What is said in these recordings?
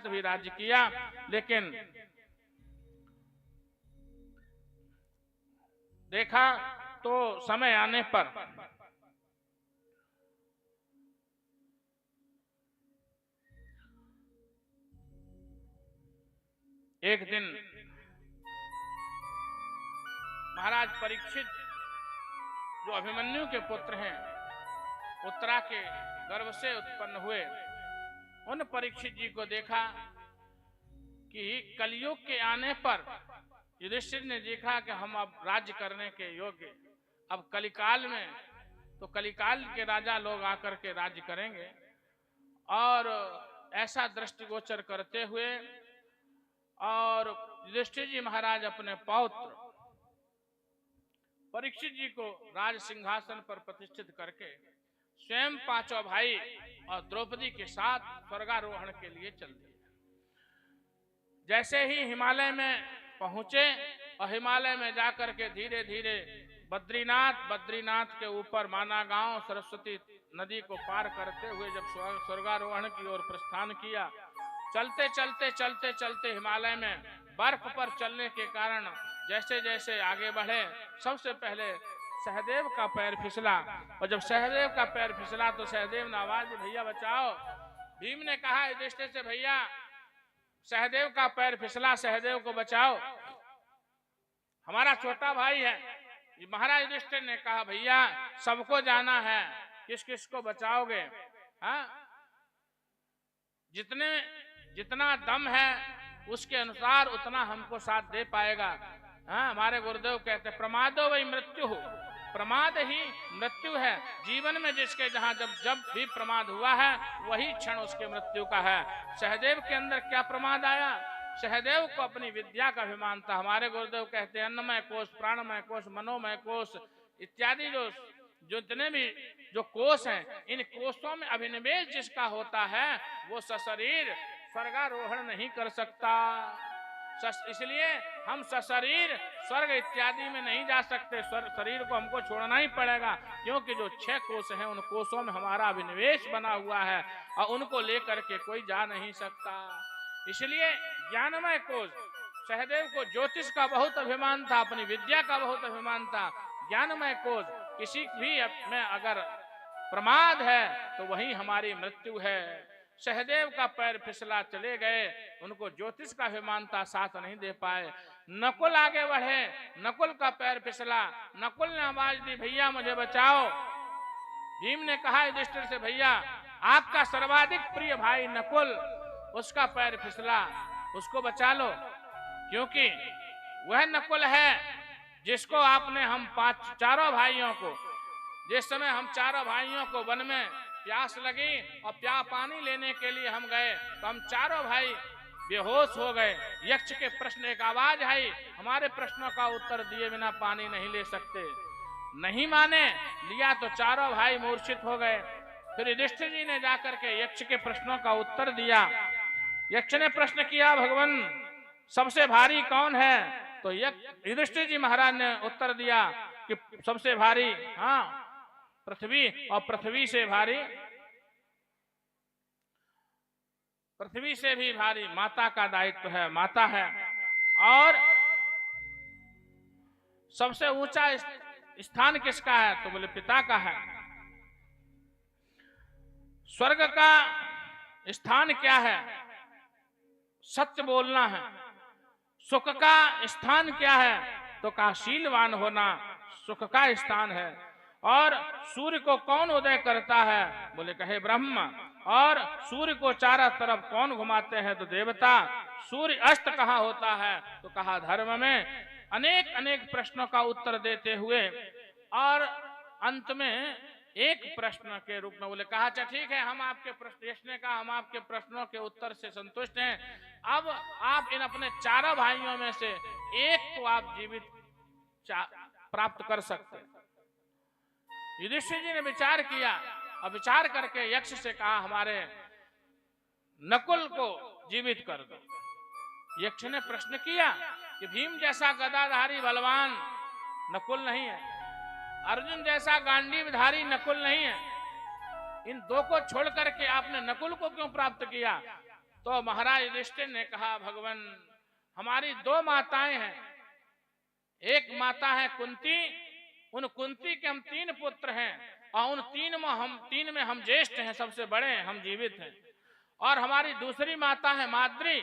साथ भी राज्य किया, लेकिन देखा तो समय आने पर एक दिन महाराज परीक्षित जो अभिमन्यु के पुत्र हैं, उत्तरा के गर्भ से उत्पन्न हुए, उन परीक्षित जी को देखा कि कलयुग के आने पर युधिष्ठिर ने देखा कि हम अब राज्य करने के योग्य, अब कलिकाल में तो कलिकाल के राजा लोग आकर के राज्य करेंगे। और ऐसा दृष्टिगोचर करते हुए और युधिष्ठिर जी महाराज अपने पौत्र परीक्षित जी को राज सिंहासन पर प्रतिष्ठित करके स्वयं पांचों भाई और द्रौपदी के साथ स्वर्गारोहण के लिए चल दिए। जैसे ही हिमालय में पहुंचे और हिमालय में जाकर के धीरे धीरे बद्रीनाथ के ऊपर माना गांव सरस्वती नदी को पार करते हुए जब स्वर्गारोहण की ओर प्रस्थान किया, चलते चलते चलते चलते हिमालय में बर्फ पर चलने के कारण जैसे जैसे आगे बढ़े, सबसे पहले सहदेव का पैर फिसला। और जब सहदेव का पैर फिसला तो सहदेव ने आवाज दी, भैया बचाओ। भीम ने कहा युधिष्ठिर से, भैया सहदेव का पैर फिसला, सहदेव को बचाओ, हमारा छोटा भाई है। महाराज युधिष्ठिर ने कहा, भैया सबको जाना है, किस किस को बचाओगे? हाँ, जितना दम है उसके अनुसार उतना हमको साथ दे पाएगा। हाँ, हमारे गुरुदेव कहते प्रमादो वही मृत्यु हो, प्रमाद ही मृत्यु है। जीवन में जिसके जहां जब भी प्रमाद हुआ है वही क्षण उसके मृत्यु का है। सहदेव के अंदर क्या प्रमाद आया? सहदेव को अपनी विद्या का अभिमान था। हमारे गुरुदेव कहते हैं अन्नमय कोश, प्राणमय कोश, मनोमय कोश इत्यादि जो जितने भी जो कोश हैं, इन कोशों में अभिनिवेश जिसका होता है वो सशरीर स्वर्गारोहण नहीं कर सकता। इसलिए हम सशरीर स्वर्ग इत्यादि में नहीं जा सकते, शरीर को हमको छोड़ना ही पड़ेगा, क्योंकि जो 6 कोश हैं उन कोशों में हमारा अभिनिवेश बना हुआ है और उनको लेकर के कोई जा नहीं सकता। इसलिए ज्ञानमय कोश, सहदेव को ज्योतिष का बहुत अभिमान था, अपनी विद्या का बहुत अभिमान था। ज्ञानमय कोश, किसी भी में अगर प्रमाद है तो वही हमारी मृत्यु है। सहदेव का पैर फिसला, चले गए, उनको ज्योतिष का अभिमान था, साथ नहीं दे पाए। नकुल आगे बढ़े, नकुल का पैर फिसला, नकुल ने आवाज दी, भैया मुझे बचाओ। भीम ने कहा युधिष्ठिर से, भैया आपका सर्वाधिक प्रिय भाई नकुल, उसका पैर फिसला, उसको बचा लो, क्योंकि वह नकुल है जिसको आपने हम चारों भाइयों को, जिस समय हम चारों भाइयों को वन में प्यास लगी और पानी लेने के लिए हम गए तो हम चारों भाई बेहोश हो गए। यक्ष के प्रश्न एक आवाज आई, हमारे प्रश्नों का उत्तर दिए बिना पानी नहीं ले सकते। नहीं माने, लिया तो चारों भाई मूर्छित हो गए। फिर युधिष्ठिर जी ने जाकर के यक्ष के प्रश्नों का उत्तर दिया। यक्ष ने प्रश्न किया, भगवान सबसे भारी कौन है? तो युधिष्ठिर जी महाराज ने उत्तर दिया कि सबसे भारी पृथ्वी, और पृथ्वी से भी भारी माता का दायित्व है, माता है। और सबसे ऊंचा स्थान किसका है? तो बोले पिता का है। स्वर्ग का स्थान क्या है? सत्य बोलना है। सुख का स्थान क्या है? तो कहा शीलवान होना सुख का स्थान है। और सूर्य को कौन उदय करता है? बोले कहे ब्रह्म। और सूर्य को चारों तरफ कौन घुमाते हैं? तो देवता। सूर्य अस्त कहाँ होता है? तो कहा धर्म में। अनेक अनेक प्रश्नों का उत्तर देते हुए और अंत में एक प्रश्न के रूप में बोले, कहा अच्छा ठीक है, हम आपके प्रश्न, यश ने कहा हम आपके प्रश्नों के उत्तर से संतुष्ट हैं। अब आप इन अपने चारों भाइयों में से एक को आप जीवित प्राप्त कर सकते हैं। युधिष्ठिर जी ने विचार किया और विचार करके यक्ष से कहा हमारे नकुल को जीवित कर दो। यक्ष ने प्रश्न किया कि भीम जैसा गदाधारी बलवान नकुल नहीं है, अर्जुन जैसा गांडीवधारी नकुल नहीं है, इन दो को छोड़ करके आपने नकुल को क्यों प्राप्त किया? तो महाराज युधिष्ठिर ने कहा, भगवान हमारी दो माताएं हैं, एक माता है कुंती, उन कुंती के हम 3 पुत्र हैं और उन 3 में हम ज्येष्ठ हैं, सबसे बड़े हैं, हम जीवित हैं। और हमारी दूसरी माता है माद्री,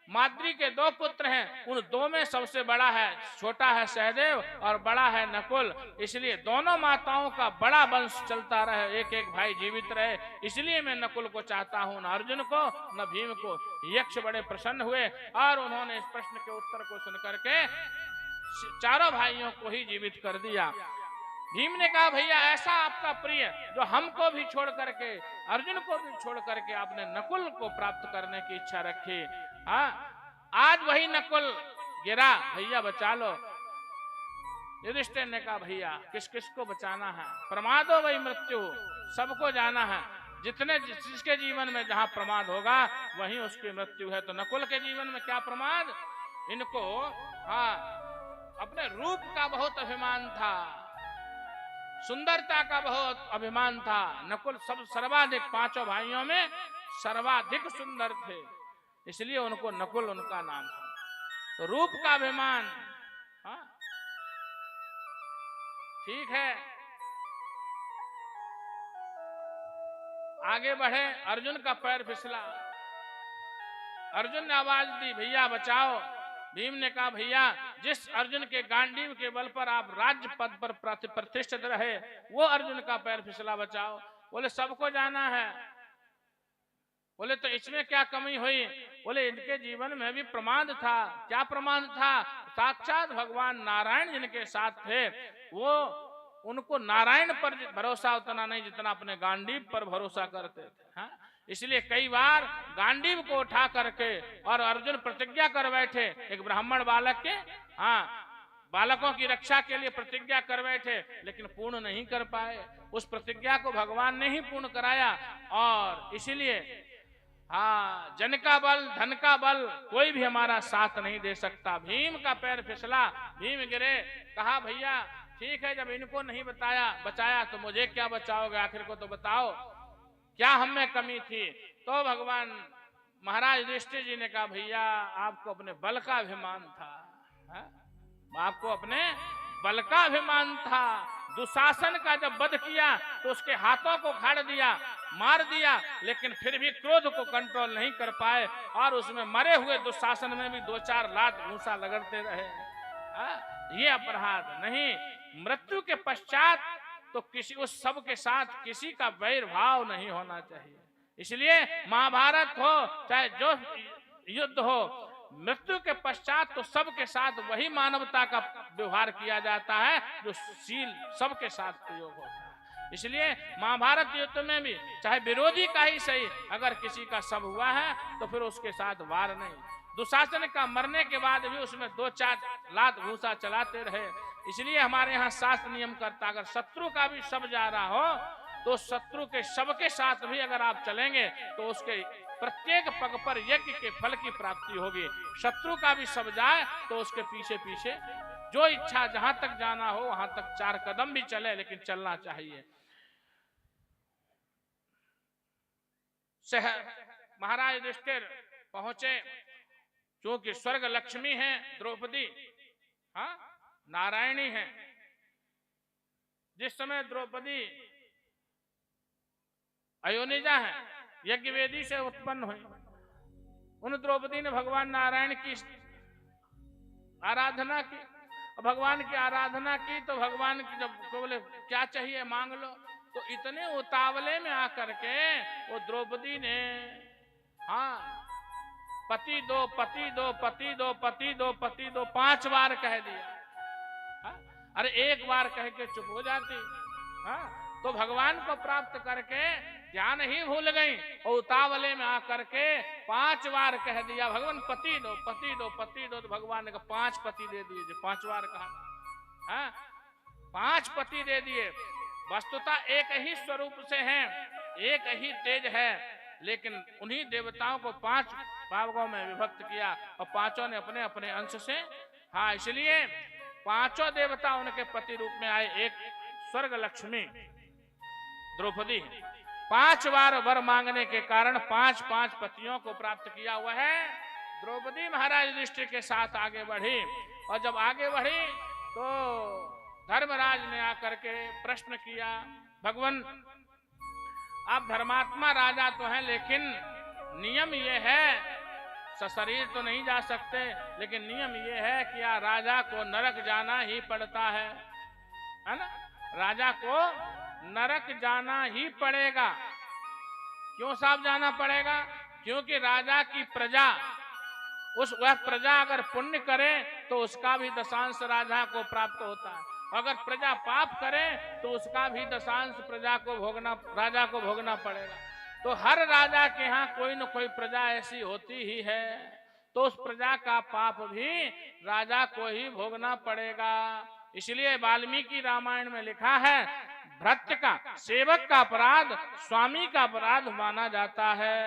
माद्री के 2 पुत्र हैं, उन 2 में सबसे बड़ा है, छोटा है सहदेव और बड़ा है नकुल। इसलिए दोनों माताओं का बड़ा वंश चलता रहे, एक एक भाई जीवित रहे। इसलिए मैं नकुल को चाहता हूं, न अर्जुन को न भीम को। यक्ष बड़े प्रसन्न हुए और उन्होंने इस प्रश्न के उत्तर को सुनकर के चारों भाइयों को ही जीवित कर दिया। भीम ने कहा, भैया ऐसा आपका प्रिय जो हमको भी छोड़ करके, अर्जुन को भी छोड़ करके आपने नकुल को प्राप्त करने की इच्छा रखी। हाँ, आज वही नकुल गिरा, भैया बचा लो। युधिष्ठिर ने कहा, भैया किस किस को बचाना है? प्रमादो वही मृत्यु, सबको जाना है। जिसके जीवन में जहां प्रमाद होगा वहीं उसकी मृत्यु है। तो नकुल के जीवन में क्या प्रमाद? इनको अपने रूप का बहुत अभिमान था, सुंदरता का बहुत अभिमान था। नकुल सर्वाधिक 5 भाइयों में सर्वाधिक सुंदर थे, इसलिए उनको नकुल उनका नाम था। तो रूप का अभिमान, ठीक है। आगे बढ़े, अर्जुन का पैर फिसला, अर्जुन ने आवाज दी, भैया बचाओ। भीम ने कहा, भैया जिस अर्जुन के गांडीव के बल पर आप राज्य पद पर प्रतिष्ठित रहे, वो अर्जुन का पैर फिसला, बचाओ। बोले सबको जाना है। बोले तो इसमें क्या कमी हुई? बोले इनके जीवन में भी प्रमाद था। क्या प्रमाद था? साक्षात भगवान नारायण जिनके साथ थे, वो उनको नारायण पर भरोसा उतना नहीं जितना अपने गांडीव पर भरोसा करते थे। हाँ? इसलिए कई बार गांडीव को उठा करके और अर्जुन प्रतिज्ञा कर बैठे, एक ब्राह्मण बालक के बालकों की रक्षा के लिए प्रतिज्ञा कर बैठे, लेकिन पूर्ण नहीं कर पाए। उस प्रतिज्ञा को भगवान ने ही पूर्ण कराया। और इसीलिए जन का बल धन का बल कोई भी हमारा साथ नहीं दे सकता। भीम का पैर फिसला, भीम गिरे। कहा, भैया ठीक है, जब इनको नहीं बचाया तो मुझे क्या बचाओगे? आखिर को तो बताओ, क्या हम में कमी थी? तो भगवान महाराज युधिष्ठिर जी ने कहा, भैया आपको अपने बल का अभिमान था। आपको अपने बल का अभिमान था। दुशासन का जब वध किया तो उसके हाथों को उखाड़ दिया, मार दिया, लेकिन फिर भी क्रोध को कंट्रोल नहीं कर पाए और उसमें मरे हुए दुशासन में भी 2-4 लात घूंसा लगड़ते रहे। ये अपराध नहीं। मृत्यु के पश्चात तो किसी उस सब के साथ किसी का वैर भाव नहीं होना चाहिए। इसलिए महाभारत हो चाहे जो युद्ध हो, मृत्यु के पश्चात तो सबके साथ वही मानवता का व्यवहार किया जाता है जो शील सबके साथ प्रयोग होता है। इसलिए महाभारत युद्ध में भी चाहे विरोधी का ही सही, अगर किसी का सब हुआ है तो फिर उसके साथ वार नहीं। दुशासन का मरने के बाद भी उसमें 2-4 लात घूंसा चलाते रहे। इसलिए हमारे यहाँ शास्त्र नियम करता, अगर शत्रु का भी शव जा रहा हो तो शत्रु के शव के साथ भी अगर आप चलेंगे तो उसके प्रत्येक पग पर यज्ञ के फल की प्राप्ति होगी। शत्रु का भी शव जाए तो उसके पीछे पीछे जो इच्छा जहां तक जाना हो वहां तक 4 कदम भी चले, लेकिन चलना चाहिए। महाराज युधिष्ठिर पहुंचे, क्योंकि स्वर्ग लक्ष्मी है द्रौपदी, नारायणी है। जिस समय द्रौपदी अयोनिजा है, यज्ञ वेदी से उत्पन्न हुई, उन द्रौपदी ने भगवान नारायण की आराधना की। भगवान की आराधना की तो भगवान की जब बोले क्या चाहिए मांग लो, तो इतने उतावले में आकर के वो द्रौपदी ने पति दो पति दो पति दो पति दो पति दो 5 बार कह दिया। अरे एक बार कह के चुप हो जाती। तो भगवान को प्राप्त करके ध्यान ही भूल गई और उतावले में आकर के 5 बार कह दिया, भगवान पति दो पति दो पति दो। तो भगवान ने कहा 5 पति दे दिए। 5 बार कहा, 5 पति दे दिए। वस्तुतः एक ही स्वरूप से हैं, एक ही तेज है, लेकिन उन्हीं देवताओं को 5 भागों में विभक्त किया और 5 ने अपने अपने अंश से। इसलिए 5 देवता उनके पति रूप में आए। एक स्वर्ग लक्ष्मी द्रौपदी, 5 बार वर मांगने के कारण 5 पतियों को प्राप्त किया हुआ है। द्रौपदी महाराज युधिष्ठिर के साथ आगे बढ़ी और जब आगे बढ़ी तो धर्मराज ने आकर के प्रश्न किया, भगवान आप धर्मात्मा राजा तो हैं, लेकिन नियम ये है, सशरीर तो नहीं जा सकते, लेकिन नियम ये है कि राजा को नरक जाना ही पड़ता है ना? राजा को नरक जाना ही पड़ेगा। क्यों साहब जाना पड़ेगा? क्योंकि राजा की प्रजा, वह प्रजा अगर पुण्य करे तो उसका भी दशांश राजा को प्राप्त होता है, अगर प्रजा पाप करे तो उसका भी दशांश राजा को भोगना पड़ेगा। तो हर राजा के यहाँ कोई न कोई प्रजा ऐसी होती ही है, तो उस प्रजा का पाप भी राजा को ही भोगना पड़ेगा। इसलिए वाल्मीकि रामायण में लिखा है, भृत्य का, सेवक का अपराध स्वामी का अपराध माना जाता है।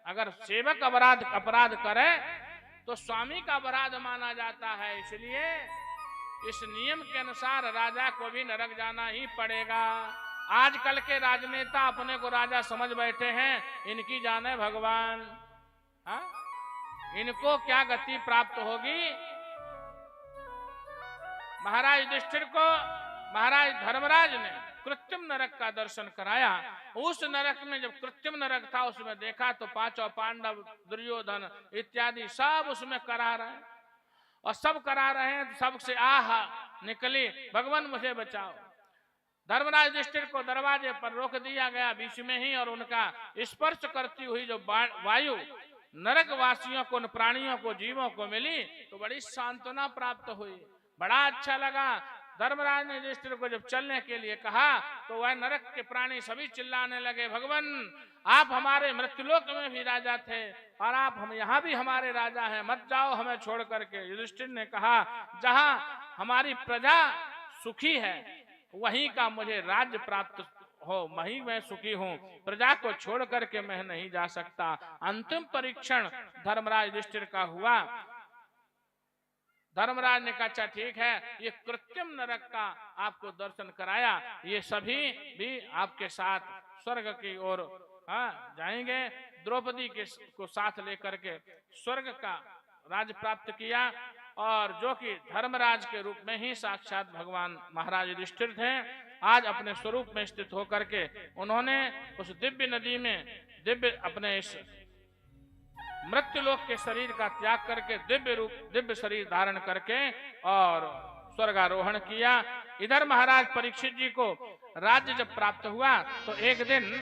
अगर सेवक अपराध करे तो स्वामी का अपराध माना जाता है। इसलिए इस नियम के अनुसार राजा को भी नरक जाना ही पड़ेगा। आजकल के राजनेता अपने को राजा समझ बैठे हैं, इनकी जाने भगवान, इनको क्या गति प्राप्त होगी। महाराज युधिष्ठिर को महाराज धर्मराज ने कृत्रिम नरक का दर्शन कराया। उस नरक में जब कृत्रिम नरक था उसमें देखा तो 5 पांडव, दुर्योधन इत्यादि सब उसमें करा रहे हैं, और सब करा रहे हैं तो सबसे आह निकली, भगवान मुझे बचाओ। धर्मराज युधिष्ठिर को दरवाजे पर रोक दिया गया बीच में ही, और उनका स्पर्श करती हुई जो वायु नरक वासियों को, प्राणियों को, जीवों को मिली तो बड़ी सांत्वना प्राप्त हुई, बड़ा अच्छा लगा। धर्मराज ने युधिष्ठिर को जब चलने के लिए कहा तो वह नरक के प्राणी सभी चिल्लाने लगे, भगवान आप हमारे मृत्युलोक में भी राजा थे और आप हम यहाँ भी हमारे राजा हैं, मत जाओ हमें छोड़ करके। युधिष्ठिर ने कहा, जहां हमारी प्रजा सुखी है वहीं का मुझे राज्य प्राप्त हो, वहीं मैं सुखी हूँ, प्रजा को छोड़ करके मैं नहीं जा सकता। अंतिम परीक्षण धर्मराज युधिष्ठिर का हुआ। धर्मराज ने कहा अच्छा ठीक है, ये कृत्रिम नरक का आपको दर्शन कराया, ये सभी भी आपके साथ स्वर्ग की ओर जाएंगे। द्रौपदी को साथ लेकर के स्वर्ग का राज प्राप्त किया, और जो कि धर्मराज के रूप में ही साक्षात भगवान महाराज युधिष्ठिर थे। आज अपने स्वरूप में स्थित होकर के उन्होंने उस दिव्य नदी में अपने इस मृत्युलोक के शरीर का त्याग करके दिव्य शरीर धारण करके और स्वर्गारोहण किया। इधर महाराज परीक्षित जी को राज्य जब प्राप्त हुआ तो एक दिन